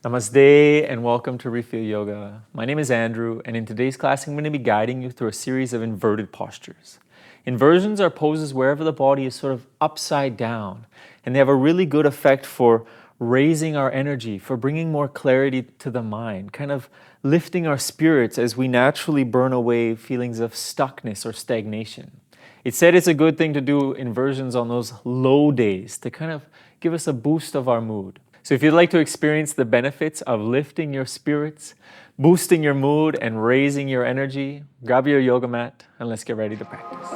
Namaste and welcome to Refeel Yoga. My name is Andrew, and in today's class I'm going to be guiding you through a series of inverted postures. Inversions are poses wherever the body is sort of upside down, and they have a really good effect for raising our energy, for bringing more clarity to the mind, kind of lifting our spirits as we naturally burn away feelings of stuckness or stagnation. It's said it's a good thing to do inversions on those low days to kind of give us a boost of our mood. So if you'd like to experience the benefits of lifting your spirits, boosting your mood, and raising your energy, grab your yoga mat and let's get ready to practice.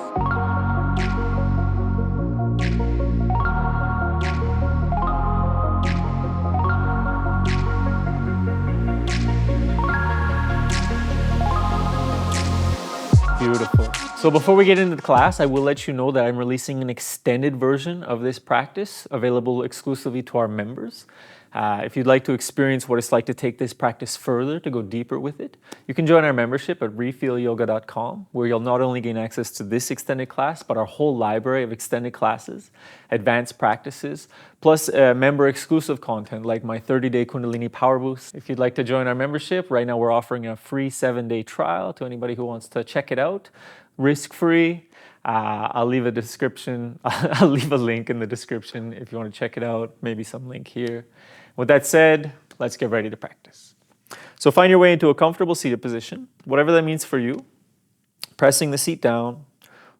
Beautiful. So before we get into the class, I will let you know that I'm releasing an extended version of this practice available exclusively to our members. If you'd like to experience what it's like to take this practice further, to go deeper with it, you can join our membership at refeelyoga.com, where you'll not only gain access to this extended class, but our whole library of extended classes, advanced practices, plus member-exclusive content like my 30-day Kundalini Power Boost. If you'd like to join our membership, right now we're offering a free 7-day trial to anybody who wants to check it out, risk-free. I'll leave a description. I'll leave a link in the description if you want to check it out, maybe some link here. With that said, let's get ready to practice. So find your way into a comfortable seated position, whatever that means for you. Pressing the seat down,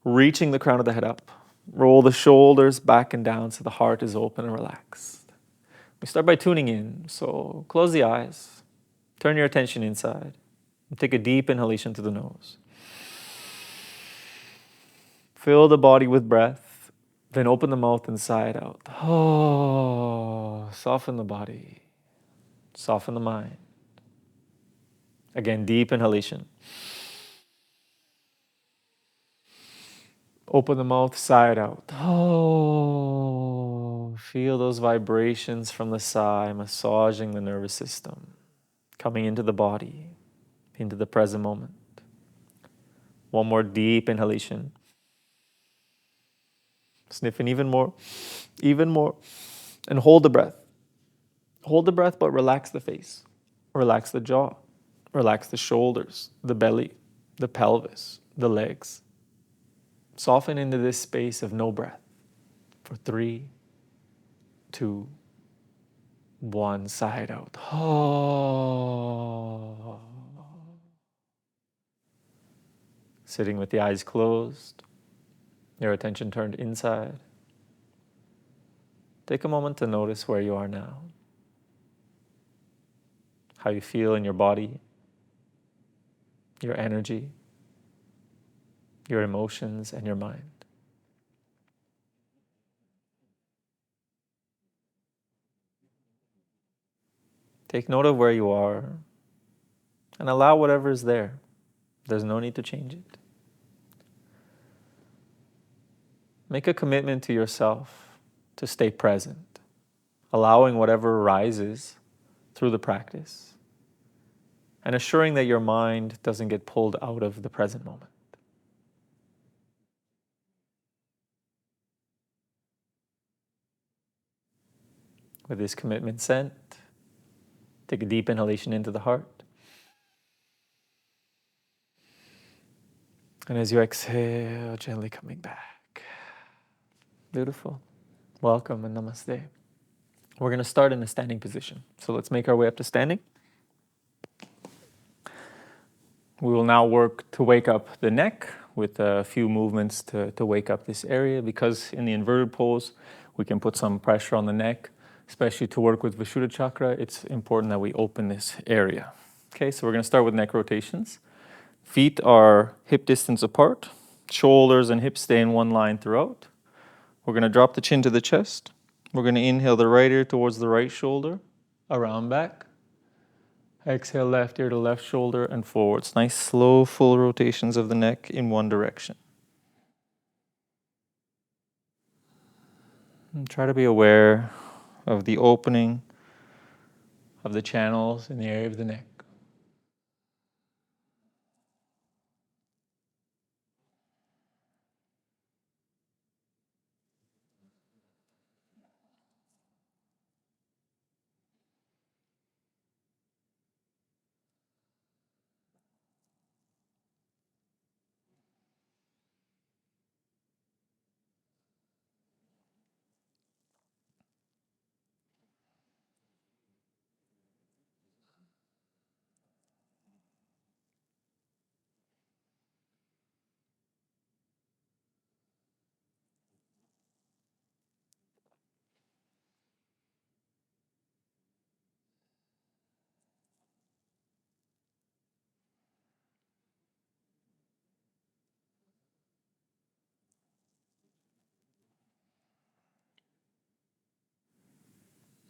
reaching the crown of the head up. Roll the shoulders back and down so the heart is open and relaxed. We start by tuning in, so close the eyes, turn your attention inside, and take a deep inhalation through the nose. Fill the body with breath, then open the mouth and sigh it out. Oh, soften the body, soften the mind. Again, deep inhalation. Open the mouth, sigh it out. Oh, feel those vibrations from the sigh massaging the nervous system, coming into the body, into the present moment. One more deep inhalation. Sniffing even more, and hold the breath. Hold the breath, but relax the face, relax the jaw, relax the shoulders, the belly, the pelvis, the legs. Soften into this space of no breath for 3, 2, 1, sigh it out. Oh. Sitting with the eyes closed, your attention turned inside. Take a moment to notice where you are now, how you feel in your body, your energy, your emotions, and your mind. Take note of where you are and allow whatever is there. There's no need to change it. Make a commitment to yourself to stay present, allowing whatever arises through the practice, and assuring that your mind doesn't get pulled out of the present moment. With this commitment sent, take a deep inhalation into the heart. And as you exhale, gently coming back. Beautiful. Welcome and namaste. We're going to start in a standing position. So let's make our way up to standing. We will now work to wake up the neck with a few movements to wake up this area, because in the inverted pose, we can put some pressure on the neck, especially to work with Vishuddha chakra. It's important that we open this area. Okay, so we're going to start with neck rotations. Feet are hip distance apart. Shoulders and hips stay in one line throughout. We're going to drop the chin to the chest. We're going to inhale the right ear towards the right shoulder, around back. Exhale left ear to left shoulder and forwards. Nice slow full rotations of the neck in one direction. And try to be aware of the opening of the channels in the area of the neck.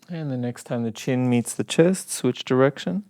And the next time the chin meets the chest, switch direction.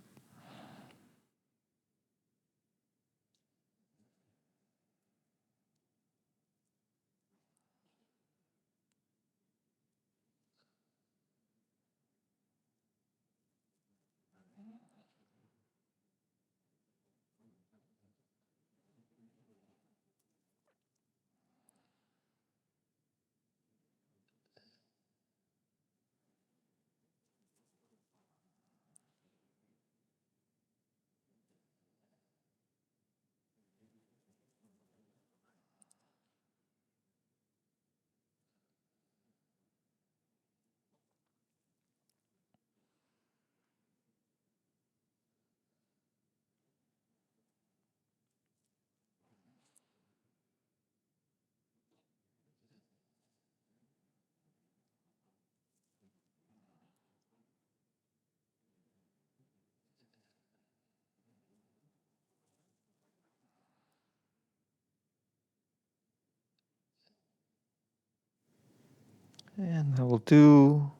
And that will do.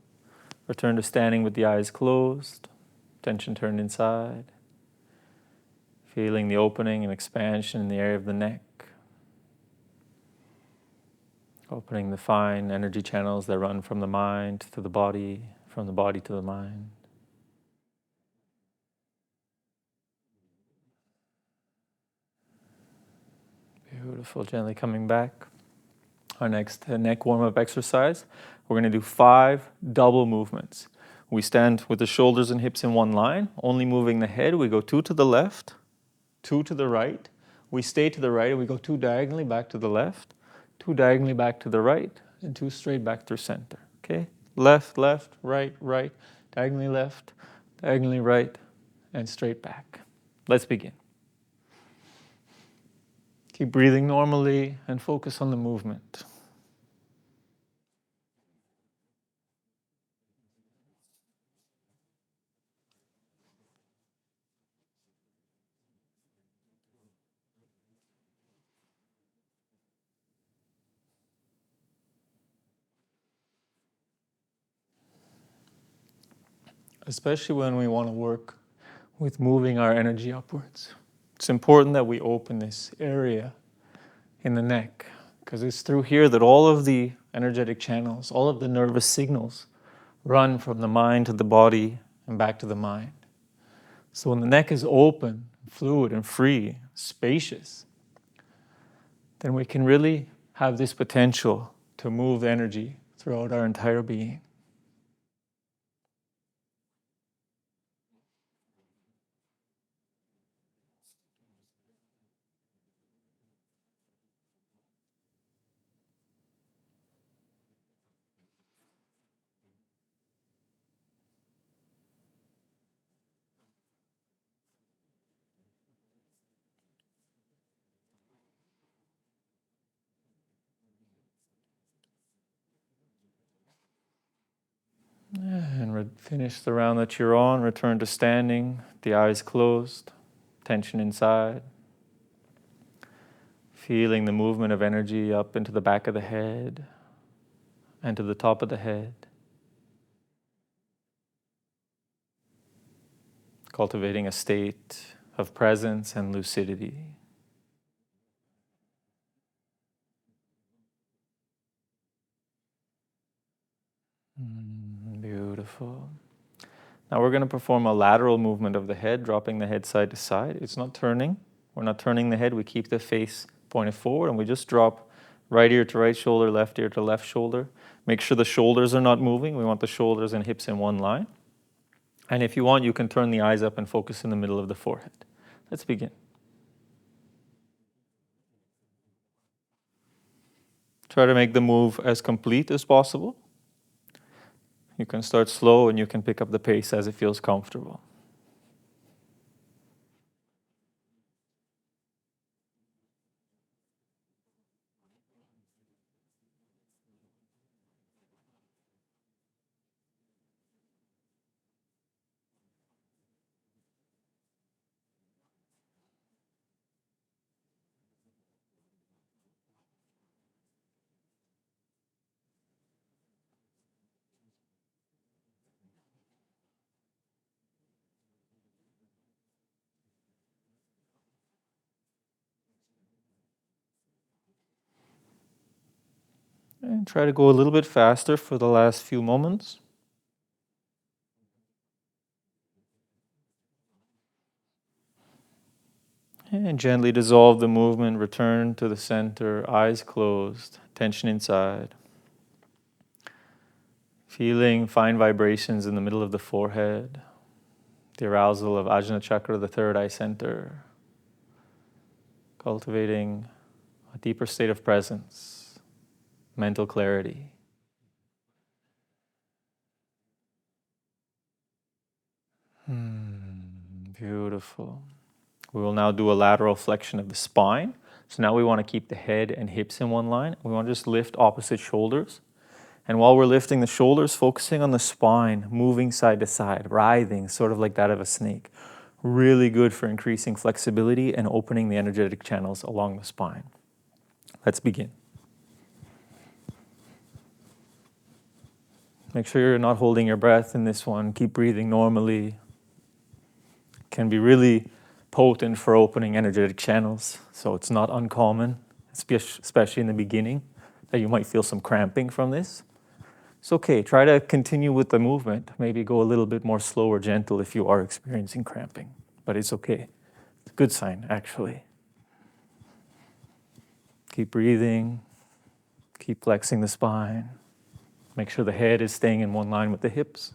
Return to standing with the eyes closed, tension turned inside, feeling the opening and expansion in the area of the neck, opening the fine energy channels that run from the mind to the body, from the body to the mind. Beautiful. Gently coming back. Our next neck warm-up exercise, we're going to do 5 double movements. We stand with the shoulders and hips in one line, only moving the head. We go 2 to the left, 2 to the right. We stay to the right and we go 2 diagonally back to the left, 2 diagonally back to the right, and 2 straight back through center. Okay? Left, left, right, right, diagonally left, diagonally right, and straight back. Let's begin. Keep breathing normally and focus on the movement. Especially when we want to work with moving our energy upwards. It's important that we open this area in the neck because it's through here that all of the energetic channels, all of the nervous signals run from the mind to the body and back to the mind. So when the neck is open, fluid and free, spacious, then we can really have this potential to move energy throughout our entire being. And finish the round that you're on. Return to standing, the eyes closed, tension inside. Feeling the movement of energy up into the back of the head and to the top of the head. Cultivating a state of presence and lucidity. Beautiful. Now we're going to perform a lateral movement of the head, dropping the head side to side. It's not turning. We're not turning the head. We keep the face pointed forward and we just drop right ear to right shoulder, left ear to left shoulder. Make sure the shoulders are not moving. We want the shoulders and hips in one line. And if you want, you can turn the eyes up and focus in the middle of the forehead. Let's begin. Try to make the move as complete as possible. You can start slow and you can pick up the pace as it feels comfortable. And try to go a little bit faster for the last few moments. And gently dissolve the movement, return to the center, eyes closed, tension inside. Feeling fine vibrations in the middle of the forehead, the arousal of Ajna Chakra, the third eye center. Cultivating a deeper state of presence, mental clarity. Beautiful. We will now do a lateral flexion of the spine. So now we want to keep the head and hips in one line. We want to just lift opposite shoulders. And while we're lifting the shoulders, focusing on the spine, moving side to side, writhing, sort of like that of a snake. Really good for increasing flexibility and opening the energetic channels along the spine. Let's begin. Make sure you're not holding your breath in this one. Keep breathing normally. Can be really potent for opening energetic channels, so it's not uncommon, especially in the beginning, that you might feel some cramping from this. It's okay. Try to continue with the movement. Maybe go a little bit more slow or gentle if you are experiencing cramping, but it's okay. It's a good sign, actually. Keep breathing. Keep flexing the spine. Make sure the head is staying in one line with the hips.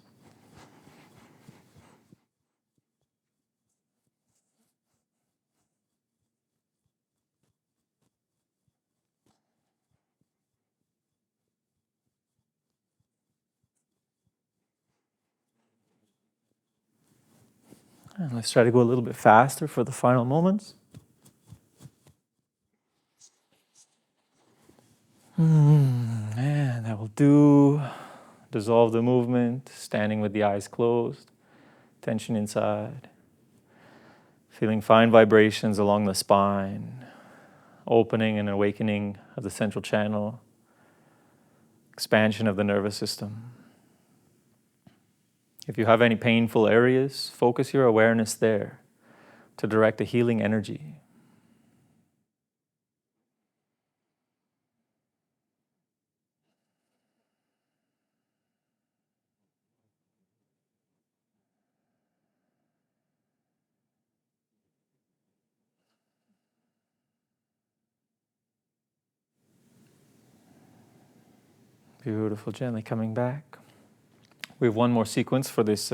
And let's try to go a little bit faster for the final moments. And that will do. Dissolve the movement, standing with the eyes closed, tension inside. Feeling fine vibrations along the spine, opening and awakening of the central channel, expansion of the nervous system. If you have any painful areas, focus your awareness there to direct a healing energy. Beautiful, gently coming back. We have one more sequence for this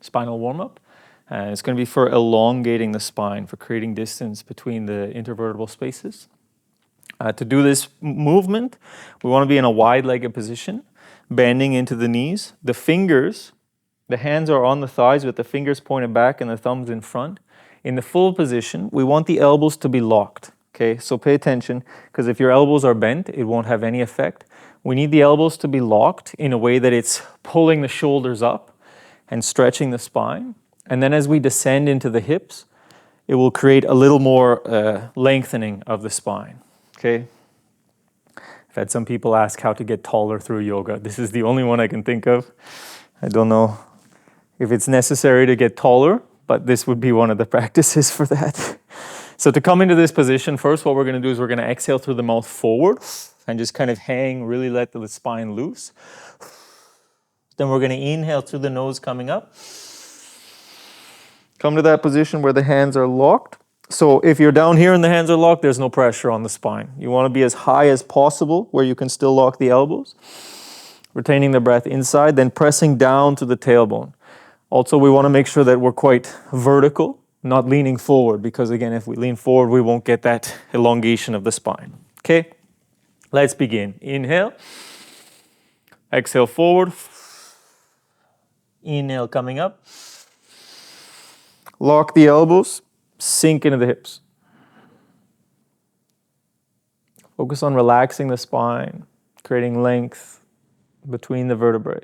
spinal warm-up. And it's going to be for elongating the spine, for creating distance between the intervertebral spaces. To do this movement, we want to be in a wide-legged position, bending into the knees. The fingers, the hands are on the thighs with the fingers pointed back and the thumbs in front. In the full position, we want the elbows to be locked. Okay, so pay attention, because if your elbows are bent, it won't have any effect. We need the elbows to be locked in a way that it's pulling the shoulders up and stretching the spine. And then as we descend into the hips, it will create a little more lengthening of the spine. Okay? I've had some people ask how to get taller through yoga. This is the only one I can think of. I don't know if it's necessary to get taller, but this would be one of the practices for that. So to come into this position, first what we're going to do is we're going to exhale through the mouth forward and just kind of hang, really let the spine loose. Then we're going to inhale through the nose coming up. Come to that position where the hands are locked. So if you're down here and the hands are locked, there's no pressure on the spine. You want to be as high as possible where you can still lock the elbows. Retaining the breath inside, then pressing down to the tailbone. Also, we want to make sure that we're quite vertical, not leaning forward, because again, if we lean forward, we won't get that elongation of the spine. Okay? Let's begin. Inhale. Exhale forward. Inhale coming up. Lock the elbows. Sink into the hips. Focus on relaxing the spine, creating length between the vertebrae.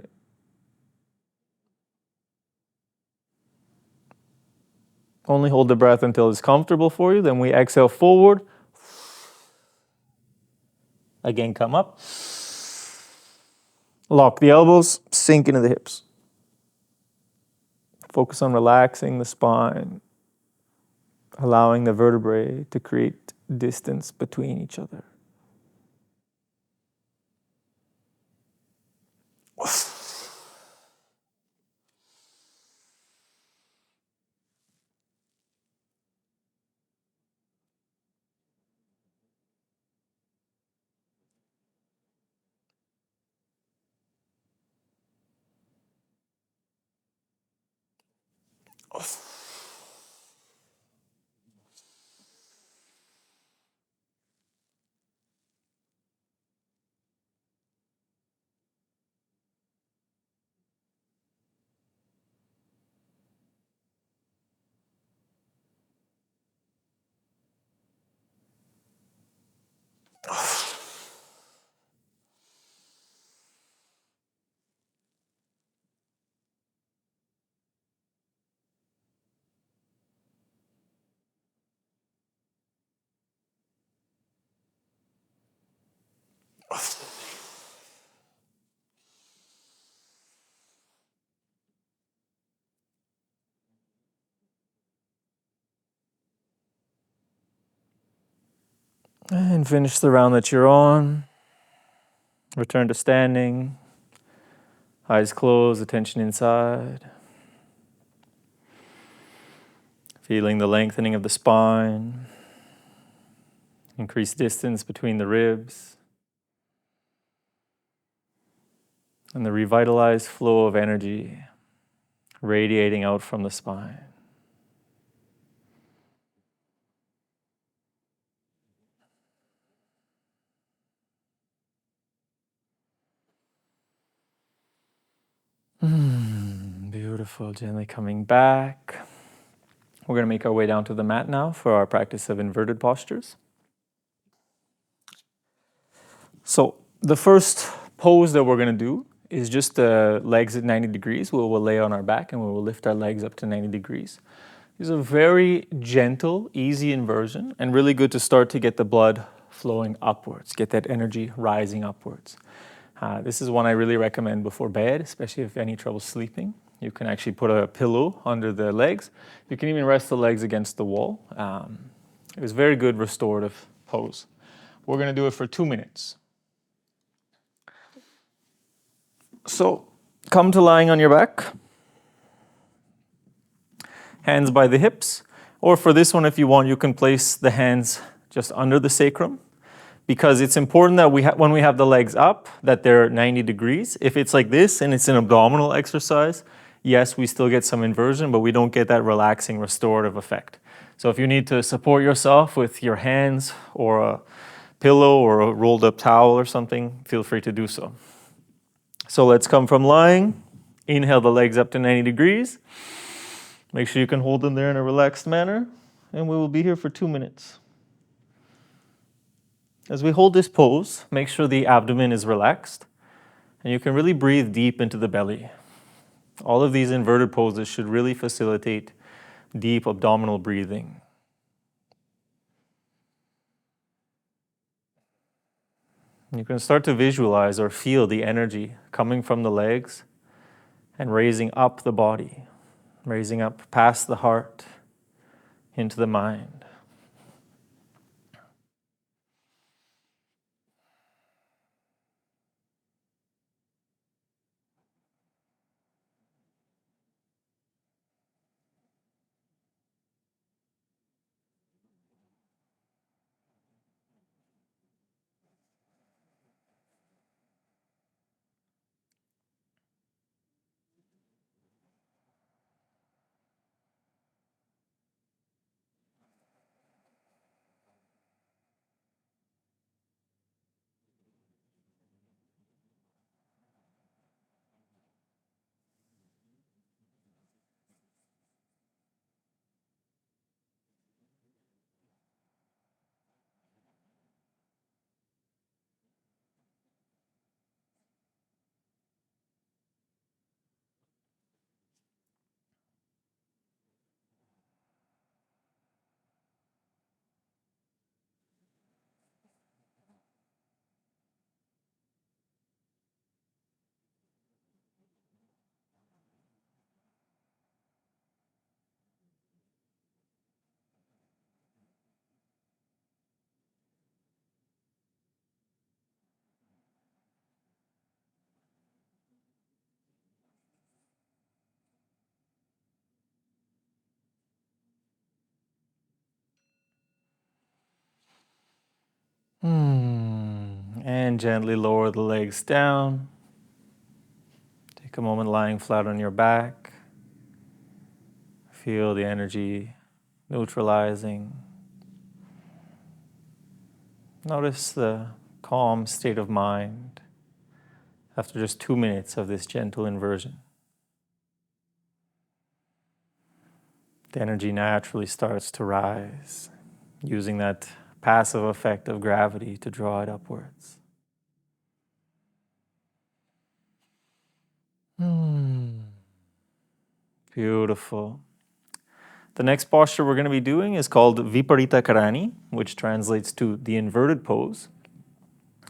Only hold the breath until it's comfortable for you. Then we exhale forward. Again, come up. Lock the elbows, sink into the hips. Focus on relaxing the spine, allowing the vertebrae to create distance between each other. And finish the round that you're on. Return to standing. Eyes closed, attention inside. Feeling the lengthening of the spine. Increase distance between the ribs. And the revitalized flow of energy radiating out from the spine. Beautiful. Gently coming back. We're going to make our way down to the mat now for our practice of inverted postures. So the first pose that we're going to do is just the legs at 90 degrees. We'll lay on our back and we will lift our legs up to 90 degrees. It's a very gentle, easy inversion and really good to start to get the blood flowing upwards, get that energy rising upwards. This is one I really recommend before bed, especially if you have any trouble sleeping. You can actually put a pillow under the legs. You can even rest the legs against the wall. It was a very good restorative pose. We're going to do it for 2 minutes. So come to lying on your back. Hands by the hips. Or for this one, if you want, you can place the hands just under the sacrum. Because it's important that when we have the legs up, that they're 90 degrees. If it's like this and it's an abdominal exercise, yes, we still get some inversion, but we don't get that relaxing, restorative effect. So if you need to support yourself with your hands or a pillow or a rolled up towel or something, feel free to do so. So let's come from lying. Inhale the legs up to 90 degrees. Make sure you can hold them there in a relaxed manner. And we will be here for 2 minutes. As we hold this pose, make sure the abdomen is relaxed and you can really breathe deep into the belly. All of these inverted poses should really facilitate deep abdominal breathing. You can start to visualize or feel the energy coming from the legs and raising up the body, raising up past the heart into the mind. And gently lower the legs down. Take a moment lying flat on your back. Feel the energy neutralizing. Notice the calm state of mind after just 2 minutes of this gentle inversion. The energy naturally starts to rise, using that passive effect of gravity to draw it upwards. Beautiful. The next posture we're going to be doing is called Viparita Karani, which translates to the inverted pose.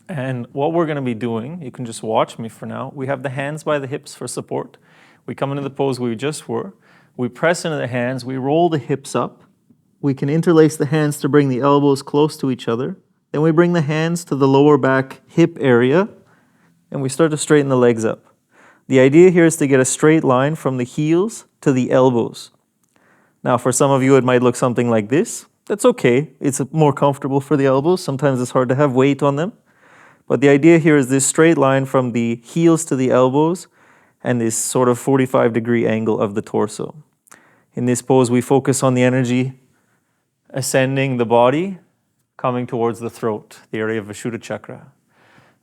And what we're going to be doing, you can just watch me for now. We have the hands by the hips for support. We come into the pose we just were. We press into the hands. We roll the hips up. We can interlace the hands to bring the elbows close to each other. Then we bring the hands to the lower back hip area, and we start to straighten the legs up. The idea here is to get a straight line from the heels to the elbows. Now, for some of you, it might look something like this. That's okay. It's more comfortable for the elbows. Sometimes it's hard to have weight on them. But the idea here is this straight line from the heels to the elbows and this sort of 45-degree angle of the torso. In this pose, we focus on the energy ascending the body, coming towards the throat, the area of Vishuddha chakra.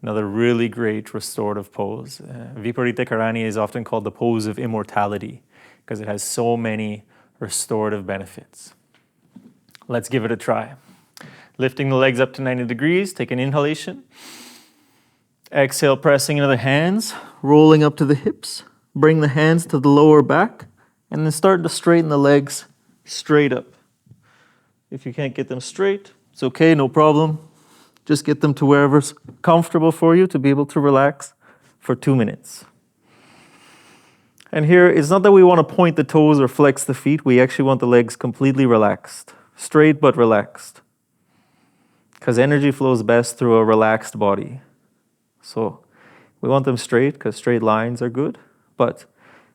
Another really great restorative pose. Viparita Karani is often called the pose of immortality because it has so many restorative benefits. Let's give it a try. Lifting the legs up to 90 degrees, take an inhalation. Exhale, pressing into the hands, rolling up to the hips. Bring the hands to the lower back, and then start to straighten the legs straight up. If you can't get them straight, it's okay, no problem. Just get them to wherever's comfortable for you to be able to relax for 2 minutes. And here, it's not that we want to point the toes or flex the feet. We actually want the legs completely relaxed. Straight but relaxed. Because energy flows best through a relaxed body. So we want them straight because straight lines are good, but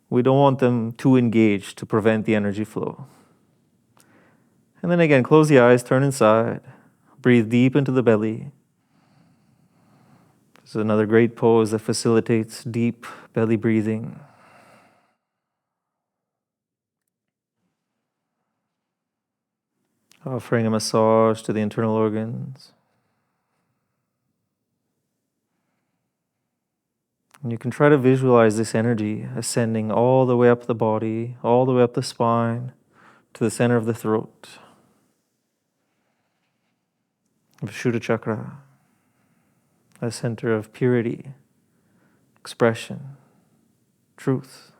we don't want them too engaged to prevent the energy flow. And then again, close the eyes, turn inside, breathe deep into the belly. This is another great pose that facilitates deep belly breathing. Offering a massage to the internal organs. And you can try to visualize this energy ascending all the way up the body, all the way up the spine, to the center of the throat. Vishuddha chakra, a center of purity, expression, truth.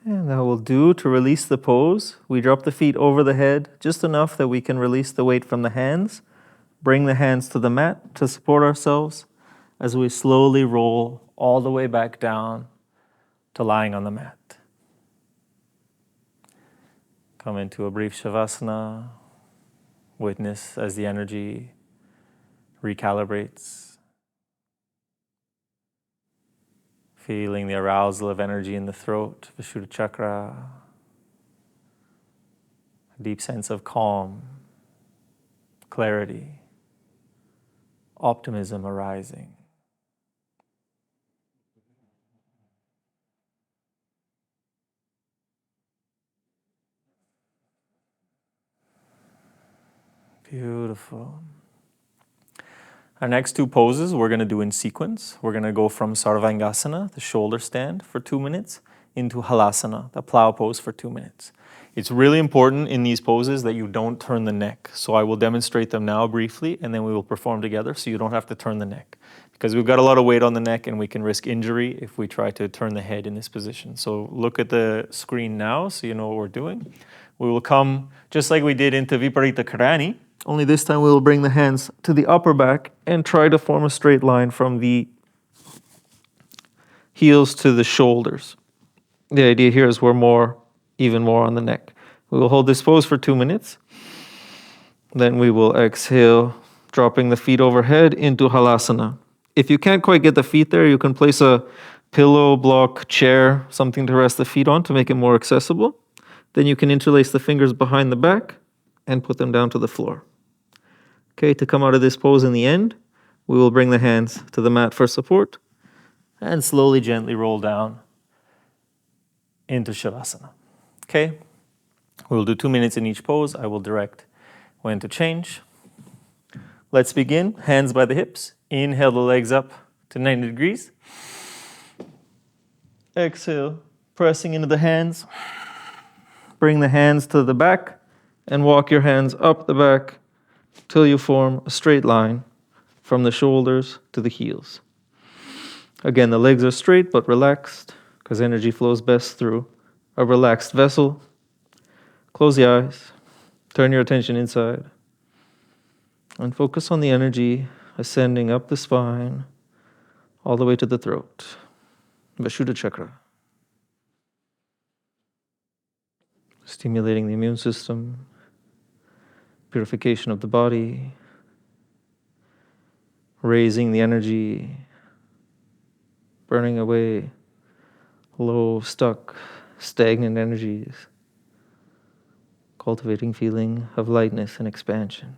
And that will do to release the pose. We drop the feet over the head, just enough that we can release the weight from the hands. Bring the hands to the mat to support ourselves as we slowly roll all the way back down to lying on the mat. Come into a brief Shavasana. Witness as the energy recalibrates. Feeling the arousal of energy in the throat, Vishuddha chakra. A deep sense of calm, clarity, optimism arising. Beautiful. Our next two poses we're going to do in sequence. We're going to go from Sarvangasana, the shoulder stand, for 2 minutes, into Halasana, the plow pose, for 2 minutes. It's really important in these poses that you don't turn the neck. So I will demonstrate them now briefly, and then we will perform together so you don't have to turn the neck. Because we've got a lot of weight on the neck and we can risk injury if we try to turn the head in this position. So look at the screen now so you know what we're doing. We will come just like we did into Viparita Karani, only this time we will bring the hands to the upper back and try to form a straight line from the heels to the shoulders. The idea here is we're even more on the neck. We will hold this pose for 2 minutes. Then we will exhale, dropping the feet overhead into Halasana. If you can't quite get the feet there, you can place a pillow, block, chair, something to rest the feet on to make it more accessible. Then you can interlace the fingers behind the back and put them down to the floor. Okay, to come out of this pose in the end, we will bring the hands to the mat for support and slowly, gently roll down into Shavasana. Okay, we will do 2 minutes in each pose. I will direct when to change. Let's begin. Hands by the hips. Inhale the legs up to 90 degrees. Exhale, pressing into the hands. Bring the hands to the back and walk your hands up the back till you form a straight line from the shoulders to the heels. Again, the legs are straight but relaxed because energy flows best through a relaxed vessel. Close the eyes, turn your attention inside, and focus on the energy ascending up the spine all the way to the throat. Vishuddha chakra. Stimulating the immune system, purification of the body, raising the energy, burning away low, stuck, stagnant energies, cultivating feeling of lightness and expansion.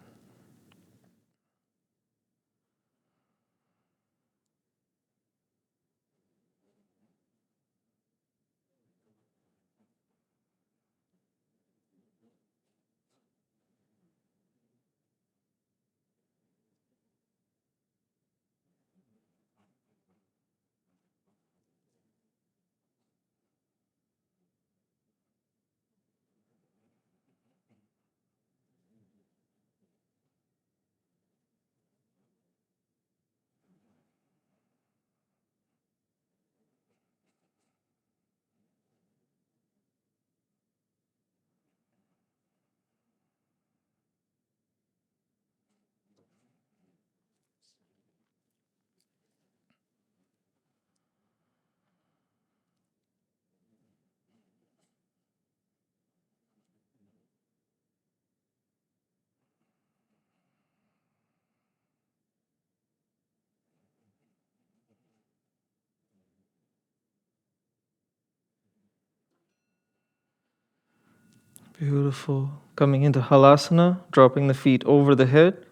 Beautiful. Coming into Halasana, dropping the feet over the head,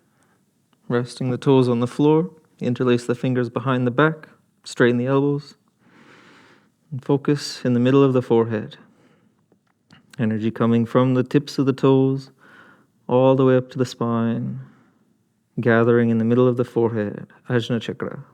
resting the toes on the floor, interlace the fingers behind the back, straighten the elbows, and focus in the middle of the forehead. Energy coming from the tips of the toes all the way up to the spine, gathering in the middle of the forehead, Ajna chakra.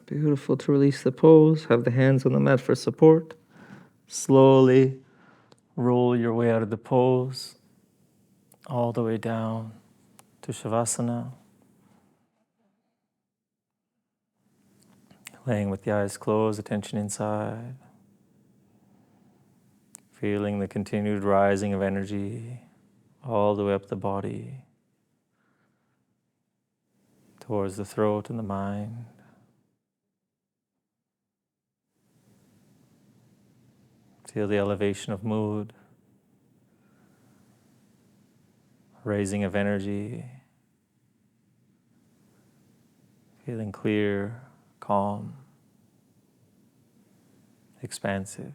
Beautiful to release the pose. Have the hands on the mat for support. Slowly roll your way out of the pose, all the way down to Shavasana. Laying with the eyes closed, attention inside. Feeling the continued rising of energy all the way up the body, towards the throat and the mind. Feel the elevation of mood, raising of energy, feeling clear, calm, expansive.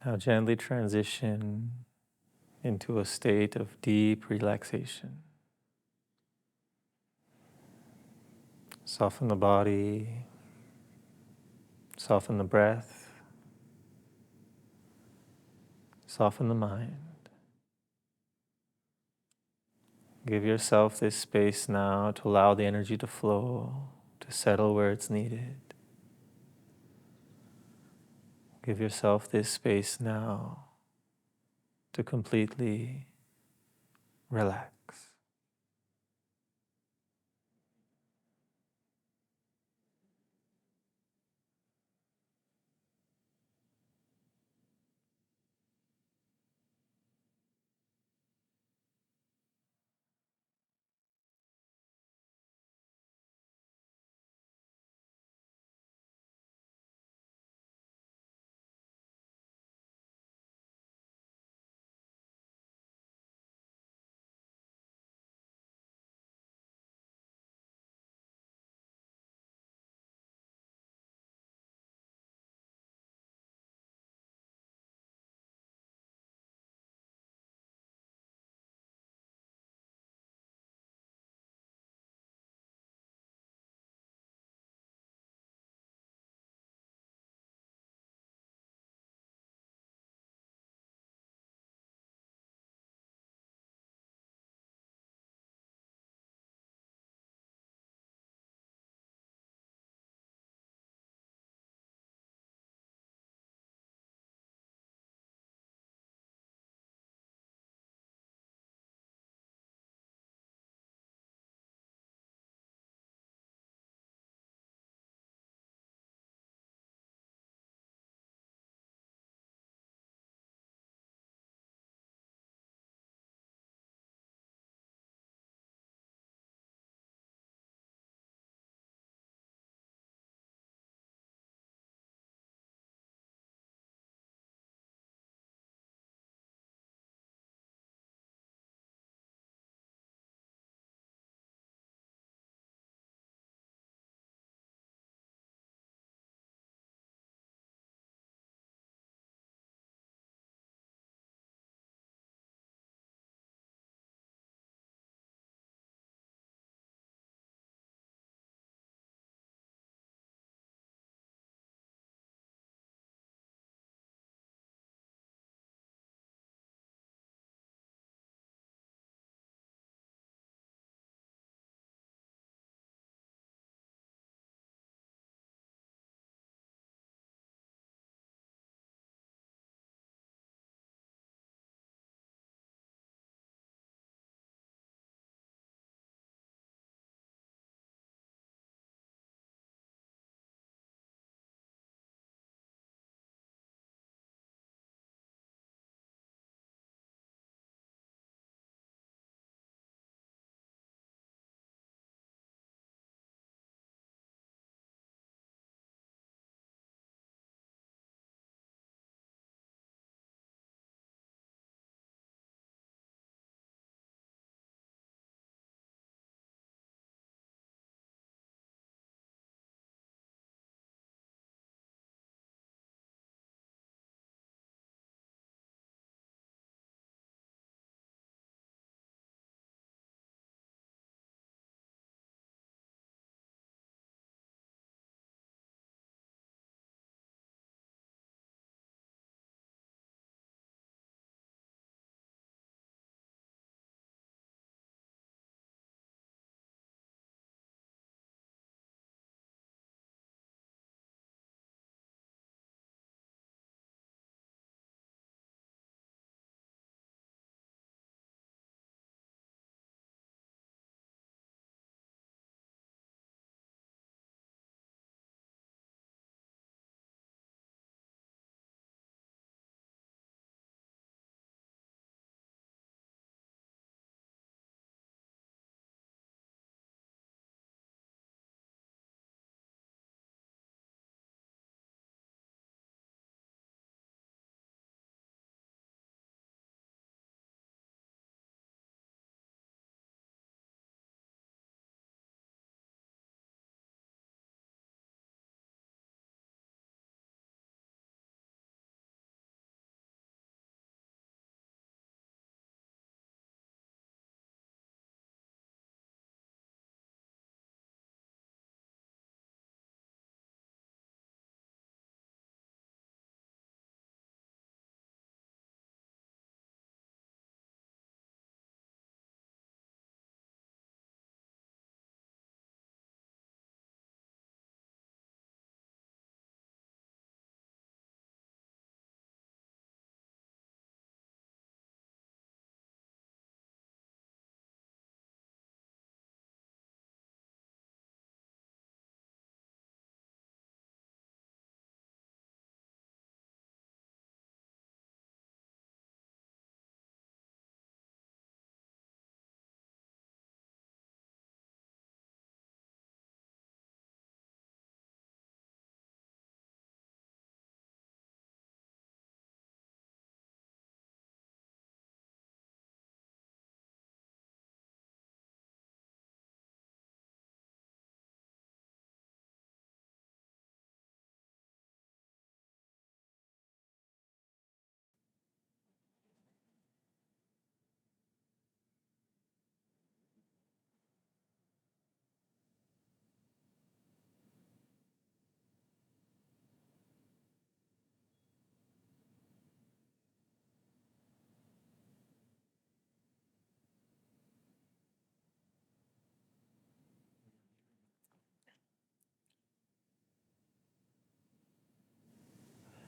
Now gently transition into a state of deep relaxation. Soften the body, soften the breath, soften the mind. Give yourself this space now to allow the energy to flow, to settle where it's needed. Give yourself this space now to completely relax.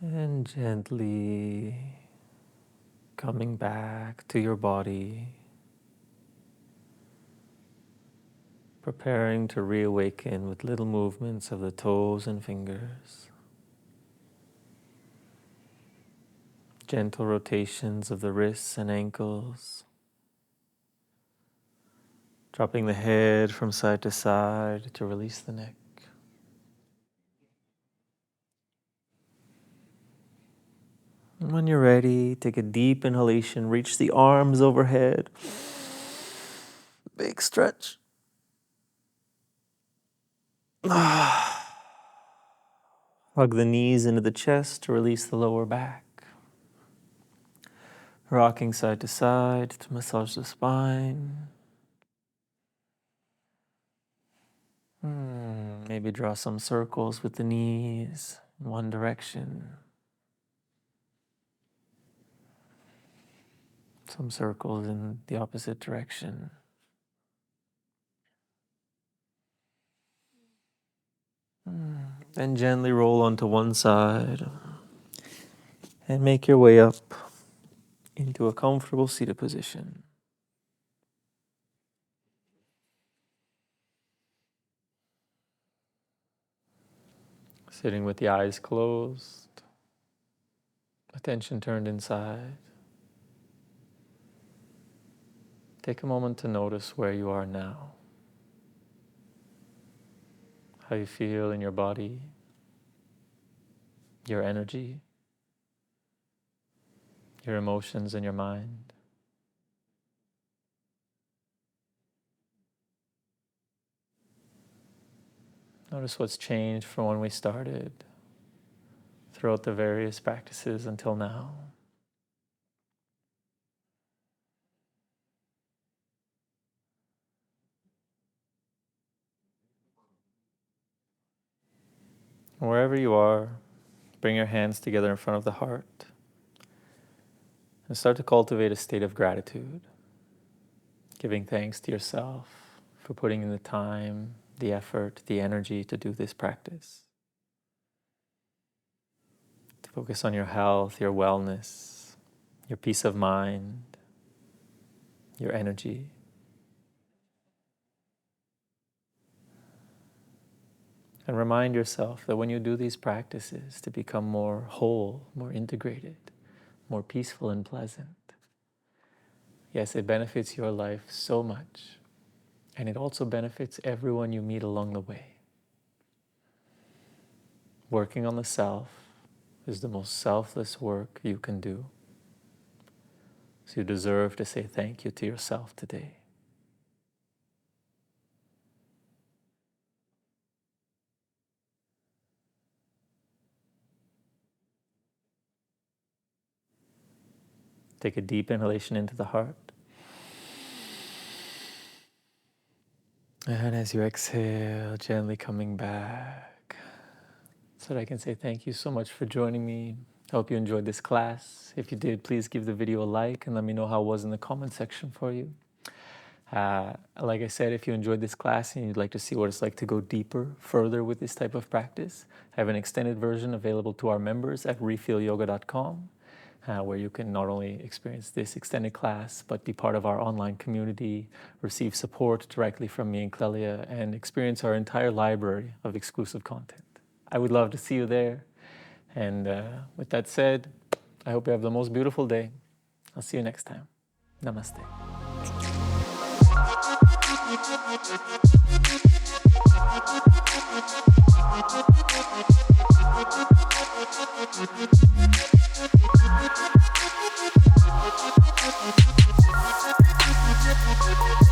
And gently coming back to your body, preparing to reawaken with little movements of the toes and fingers, gentle rotations of the wrists and ankles, dropping the head from side to side to release the neck. And when you're ready, take a deep inhalation, reach the arms overhead. Big stretch. Hug the knees into the chest to release the lower back. Rocking side to side to massage the spine. Maybe draw some circles with the knees in one direction. Some circles in the opposite direction. Then gently roll onto one side and make your way up into a comfortable seated position. Sitting with the eyes closed, attention turned inside. Take a moment to notice where you are now. How you feel in your body, your energy, your emotions and your mind. Notice what's changed from when we started throughout the various practices until now. Wherever you are, bring your hands together in front of the heart and start to cultivate a state of gratitude, giving thanks to yourself for putting in the time, the effort, the energy to do this practice. To focus on your health, your wellness, your peace of mind, your energy. And remind yourself that when you do these practices to become more whole, more integrated, more peaceful and pleasant, yes, it benefits your life so much, and it also benefits everyone you meet along the way. Working on the self is the most selfless work you can do. So you deserve to say thank you to yourself today. Take a deep inhalation into the heart. And as you exhale, gently coming back, so that I can say thank you so much for joining me. I hope you enjoyed this class. If you did, please give the video a like and let me know how it was in the comment section for you. Like I said, if you enjoyed this class and you'd like to see what it's like to go deeper, further with this type of practice, I have an extended version available to our members at refeelyoga.com. Where you can not only experience this extended class, but be part of our online community, receive support directly from me and Clelia, and experience our entire library of exclusive content. I would love to see you there. And with that said, I hope you have the most beautiful day. I'll see you next time. Namaste. Thank you.